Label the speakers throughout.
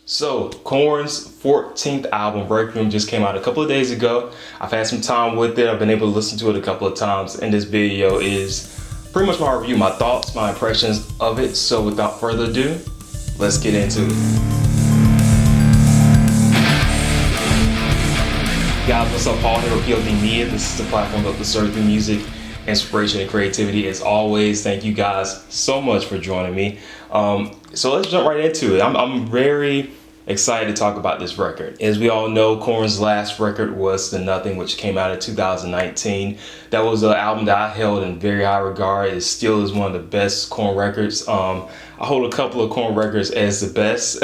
Speaker 1: So, Korn's 14th album, Requiem, just came out a couple of days ago. I've had some time with it. I've been able to listen to it a couple of times, and this video is pretty much my review, my thoughts, my impressions of it. So, without further ado, let's get into it. Guys, what's up? Paul here with PLD Media. This is the platform that will serve through music, inspiration, and creativity. As always, thank you guys so much for joining me. So let's jump right into it. I'm very excited to talk about this record. As we all know, Korn's last record was The Nothing, which came out in 2019. That was an album that I held in very high regard. It still is one of the best Korn records. I hold a couple of Korn records as the best,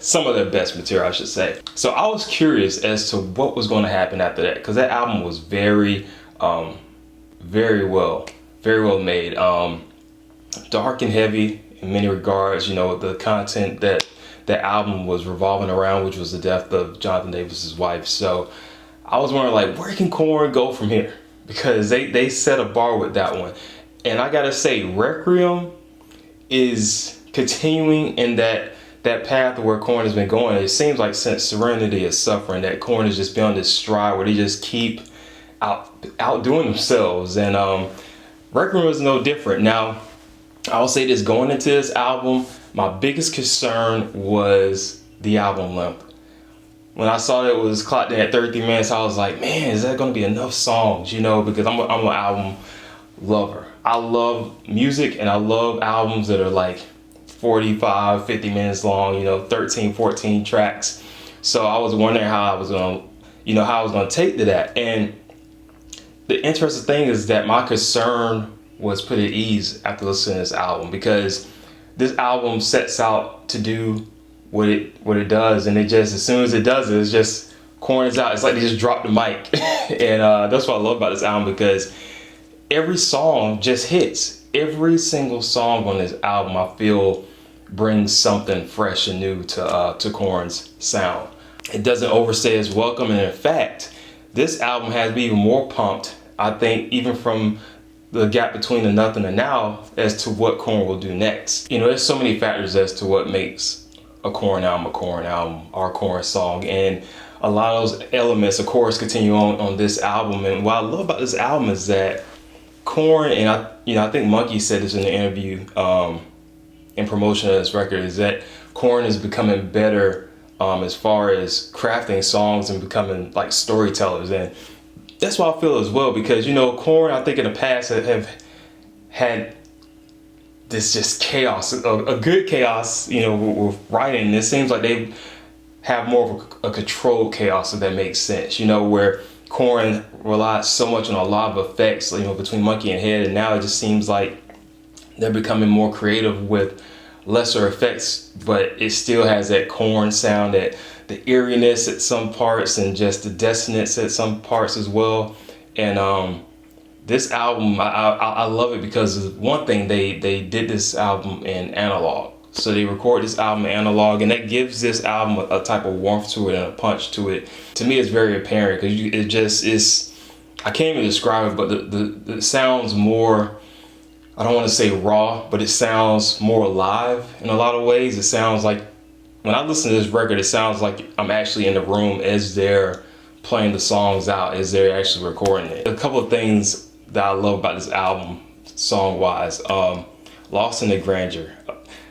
Speaker 1: some of their best material, I should say. So I was curious as to what was going to happen after that, because that album was very well made. Dark and heavy in many regards. You know, the content that album was revolving around, which was the death of Jonathan Davis's wife. So I was wondering, like, where can Korn go from here? Because they set a bar with that one. And I gotta say, Requiem is continuing in that path where Korn has been going. It seems like since Serenity is Suffering, that Korn has just been on this stride where they just keep outdoing themselves. And Requiem was no different. Now, I'll say this, going into this album, my biggest concern was the album length. When I saw that it was clocked in at 33 minutes, I was like, man, is that going to be enough songs? You know, because I'm an album lover. I love music and I love albums that are like 45, 50 minutes long, you know, 13, 14 tracks. So I was wondering how I was going to take to that. And the interesting thing is that my concern was put at ease after listening to this album, because this album sets out to do what it does, and it just, as soon as it does it, it's just Korn is out. It's like they just dropped the mic. And that's what I love about this album, because every song just hits. Every single song on this album, I feel, brings something fresh and new to Korn's sound. It doesn't overstay its welcome, and in fact, this album has me even more pumped, I think, even from the gap between The Nothing and Now, as to what Korn will do next. You know, there's so many factors as to what makes a Korn album, or a Korn song, and a lot of those elements, of course, continue on this album. And what I love about this album is that Korn, and I think Monkey said this in the interview in promotion of this record, is that Korn is becoming better as far as crafting songs and becoming like storytellers. And that's what I feel as well, because, you know, Korn, I think in the past have had this just chaos, a good chaos, you know, with writing. It seems like they have more of a controlled chaos, if that makes sense, you know, where Korn relies so much on a lot of effects, you know, between Monkey and Head, and now it just seems like they're becoming more creative with lesser effects, but it still has that Korn sound, that the eeriness at some parts, and just the dissonance at some parts as well. And this album, I love it because one thing, they did this album in analog. So they record this album in analog, and that gives this album a type of warmth to it and a punch to it. To me, it's very apparent, because it just is, I can't even describe it, but the sounds more, I don't want to say raw, but it sounds more alive in a lot of ways. It sounds like, when I listen to this record, it sounds like I'm actually in the room as they're playing the songs out, as they're actually recording it. A couple of things that I love about this album, song-wise, Lost in the Grandeur.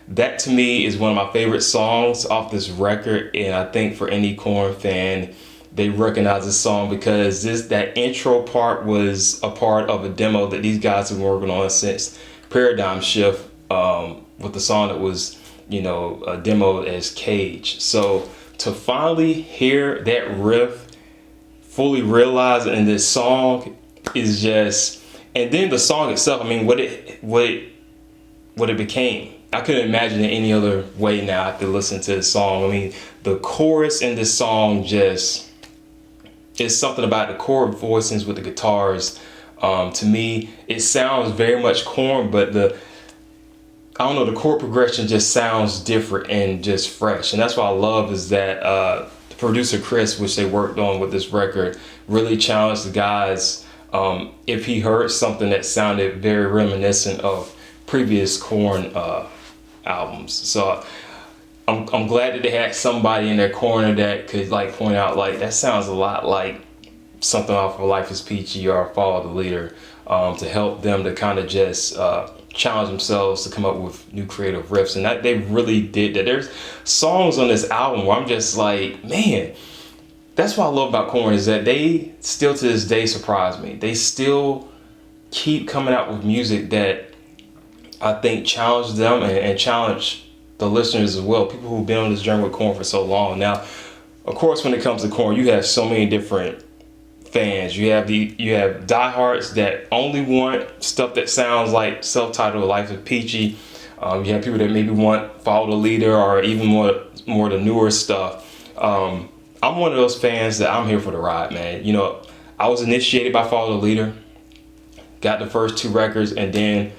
Speaker 1: That to me is one of my favorite songs off this record, and I think for any Korn fan, they recognize this song, because that intro part was a part of a demo that these guys have been working on since Paradigm Shift, with the song that was, you know, demoed as Cage. So to finally hear that riff fully realized in this song is just, and then the song itself, I mean, what it became. I couldn't imagine it any other way now after listening to this song. I mean, the chorus in this song just, it's something about the chord voicings with the guitars. To me, it sounds very much Korn, but the chord progression just sounds different and just fresh. And that's what I love, is that the producer Chris, which they worked on with this record, really challenged the guys if he heard something that sounded very reminiscent of previous Korn albums. So I'm glad that they had somebody in their corner that could like point out like that sounds a lot like something off of Life is Peachy or Follow the Leader, to help them to kind of just challenge themselves to come up with new creative riffs. And that they really did that. There's songs on this album where I'm just like, man, that's what I love about Korn, is that they still to this day surprise me. They still keep coming out with music that I think challenge them and challenge the listeners as well. People who've been on this journey with Korn for so long. Now, of course, when it comes to Korn, you have so many different fans. You have diehards that only want stuff that sounds like self-titled Life is Peachy. You have people that maybe want Follow the Leader or even more the newer stuff. I'm one of those fans that I'm here for the ride, man. You know, I was initiated by Follow the Leader, got the first 2 records, and then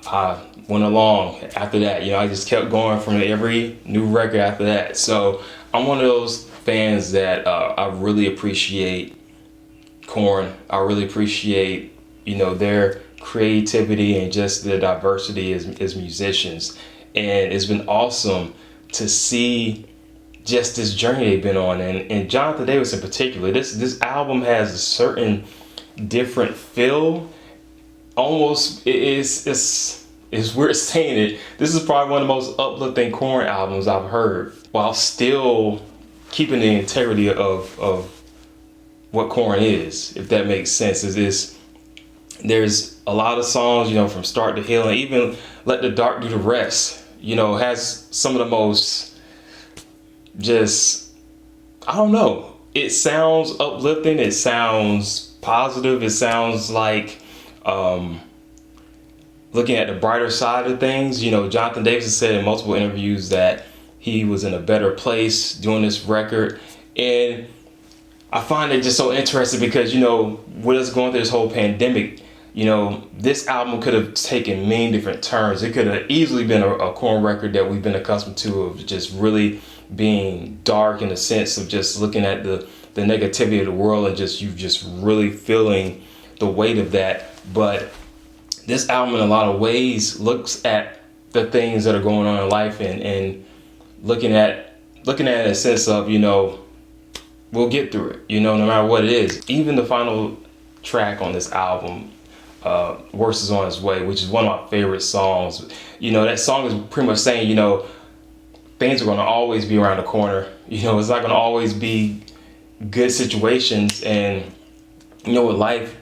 Speaker 1: I went along after that. You know, I just kept going from every new record after that. So I'm one of those fans that I really appreciate Korn. I really appreciate, you know, their creativity and just their diversity as musicians. And it's been awesome to see just this journey they've been on. And Jonathan Davis in particular, this album has a certain different feel. Almost, it's weird saying it. This is probably one of the most uplifting Korn albums I've heard, while still keeping the integrity of what Korn is, if that makes sense. There's a lot of songs, you know, from start to hill, and even Let the Dark Do the Rest, you know, has some of the most just, I don't know, it sounds uplifting, it sounds positive, it sounds like looking at the brighter side of things. You know, Jonathan Davis has said in multiple interviews that he was in a better place doing this record. And I find it just so interesting because, you know, with us going through this whole pandemic, you know, this album could have taken many different turns. It could have easily been a Korn record that we've been accustomed to, of just really being dark in the sense of just looking at the negativity of the world and just really feeling the weight of that. But this album in a lot of ways looks at the things that are going on in life and looking at it in a sense of, you know, we'll get through it, you know, no matter what it is. Even the final track on this album, Worse Is On Its Way, which is one of my favorite songs. You know, that song is pretty much saying, you know, things are going to always be around the corner. You know, it's not going to always be good situations. And, you know, with life,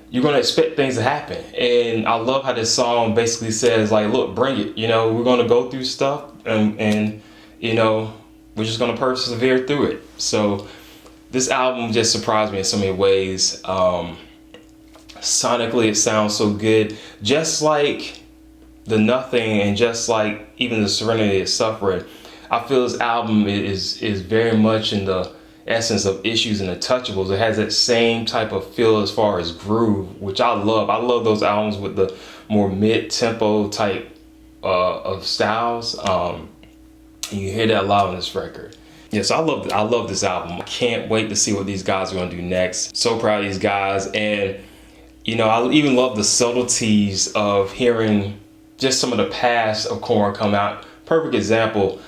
Speaker 1: you're going to expect things to happen. And I love how this song basically says, like, look, bring it. You know, we're going to go through stuff and you know, we're just going to persevere through it. So this album just surprised me in so many ways. Sonically, it sounds so good. Just like The Nothing and just like even The Serenity of Suffering, I feel this album is very much in the essence of Issues and Untouchables. It has that same type of feel as far as groove, which I love. I love those albums with the more mid-tempo type of styles. You hear that a lot on this record. Yes, I love this album. I can't wait to see what these guys are going to do next. So proud of these guys. And, you know, I even love the subtleties of hearing just some of the past of Korn come out. Perfect example,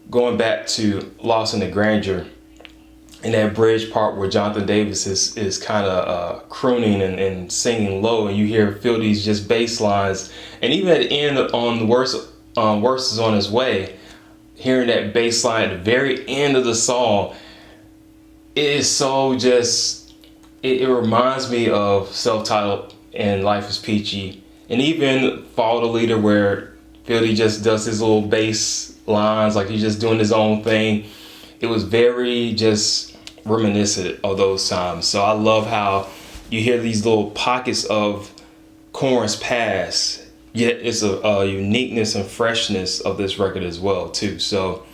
Speaker 1: going back to Lost in the Grandeur, in that bridge part where Jonathan Davis is kind of crooning and singing low, and you feel these just bass lines. And even at the end on the Worse Is On His Way, hearing that bass line at the very end of the song, it is so just, it reminds me of Self-Titled and Life is Peachy. And even Follow the Leader, where Philly just does his little bass lines, like he's just doing his own thing. It was very just reminiscent of those times. So I love how you hear these little pockets of Korn's past, yet it's a uniqueness and freshness of this record as well too. So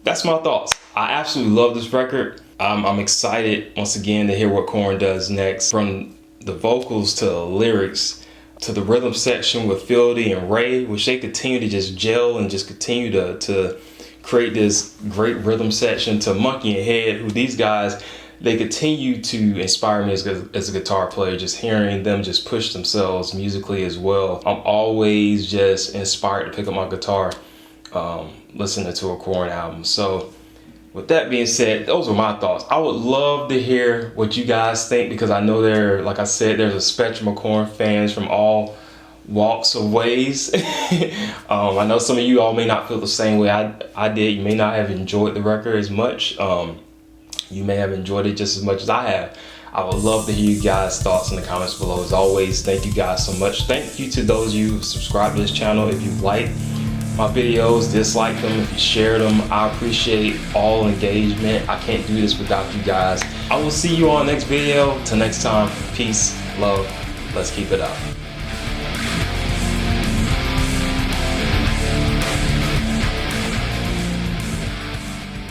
Speaker 1: that's my thoughts. I absolutely love this record. I'm excited once again to hear what Korn does next. From the vocals to the lyrics to the rhythm section with Fieldy and Ray, which they continue to just gel and just continue to create this great rhythm section, to Monkey and Head, who these guys, they continue to inspire me as a guitar player, just hearing them just push themselves musically as well. I'm always just inspired to pick up my guitar listening to a Korn album. So with that being said, those were my thoughts. I would love to hear what you guys think, because I know like I said, there's a spectrum of Korn fans from all walks of ways. I know some of you all may not feel the same way I did. You may not have enjoyed the record as much. You may have enjoyed it just as much as I have. I would love to hear you guys' thoughts in the comments below. As always, thank you guys so much. Thank you to those of you who subscribe to this channel. If you've liked my videos, dislike them, if you shared them, I appreciate all engagement. I can't do this without you guys. I will see you on the next video. Till next time, peace, love, let's keep it up.